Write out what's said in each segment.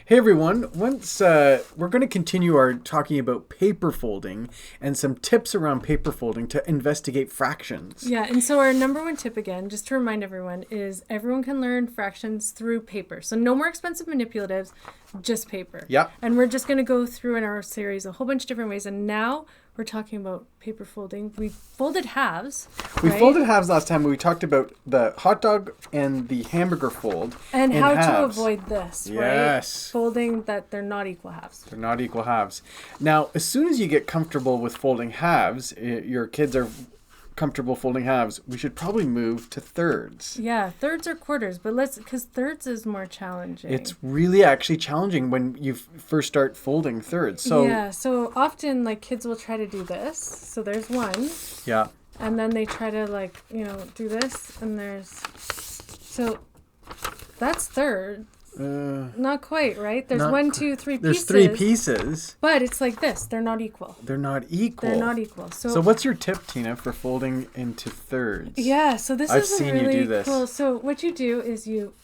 Hey everyone, we're going to continue our talking about paper folding and some tips around paper folding to investigate fractions. Yeah, and so our number one tip again, just to remind everyone, is everyone can learn fractions through paper. So no more expensive manipulatives, just paper. Yep. And we're just going to go through in our series a whole bunch of different ways. And now we're talking about paper folding. We folded halves. We right? folded halves last time when we talked about the hot dog and the hamburger fold. And in how to halves. avoid this, Yes. right? Folding that they're not equal halves. They're not equal halves. Now, as soon as you get comfortable with folding halves, your kids are comfortable folding halves, we should probably move to thirds. Yeah, thirds or quarters, but because thirds is more challenging. It's really actually challenging when you first start folding thirds. So yeah, so often like kids will try to do this. So there's one. yeah. And then they try to do this, and so that's third. Not quite, right? There's one, two, three pieces. There's three pieces. But it's like this. They're not equal. They're not equal. They're not equal. So what's your tip, Tina, for folding into thirds? Yeah, so this I've is seen really you do this. cool. So what you do is you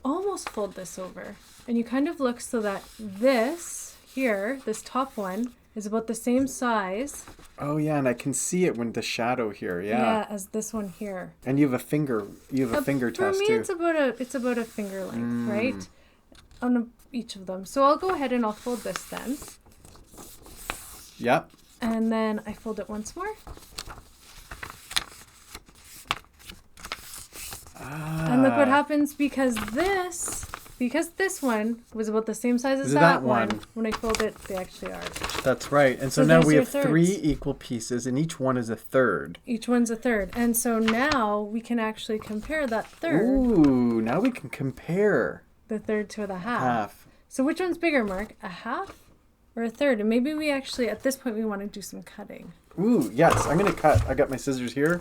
almost fold this over. And you kind of look so that this here, this top one, is about the same size. Oh yeah, and I can see it when the shadow here. Yeah. Yeah, as this one here. And you have a finger. You have a finger test for me, too. it's about a finger length, right? On each of them. So I'll go ahead and I'll fold this then. Yep. And then I fold it once more. And look what happens because this one was about the same size as that one. When I fold it, they actually are. That's right. And so now we have three equal pieces, and each one is a third. Each one's a third. And so now we can actually compare that third. Ooh, now we can compare the third to the half. So which one's bigger, Mark? A half or a third? And maybe we actually, at this point, we want to do some cutting. Ooh, yes. I'm going to cut. I got my scissors here.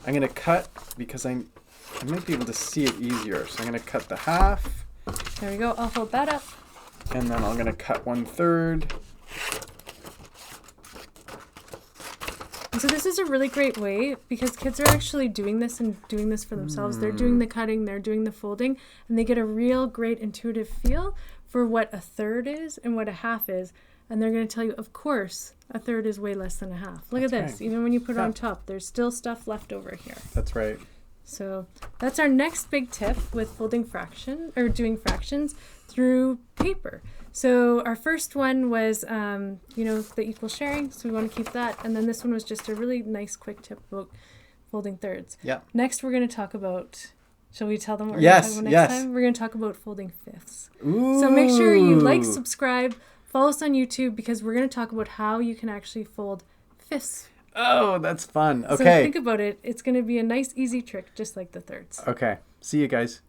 I'm going to cut because I might be able to see it easier. So I'm going to cut the half. There we go. I'll hold that up. And then I'm going to cut 1/3. And so this is a really great way because kids are actually doing this and doing this for themselves. They're doing the cutting, they're doing the folding, and they get a real great intuitive feel for what a third is and what a half is. And they're going to tell you, of course, a third is way less than a half. Look at this. Right. Even when you put it on top, there's still stuff left over here. That's right. So that's our next big tip with folding doing fractions through paper. So our first one was, the equal sharing. So we want to keep that. And then this one was just a really nice quick tip about folding thirds. Yeah. Next, we're going to talk about, shall we tell them what we're going to talk about next time? We're going to talk about folding fifths. Ooh. So make sure you like, subscribe, follow us on YouTube because we're going to talk about how you can actually fold fifths. Oh, that's fun. Okay. So think about it. It's going to be a nice, easy trick, just like the thirds. Okay. See you guys.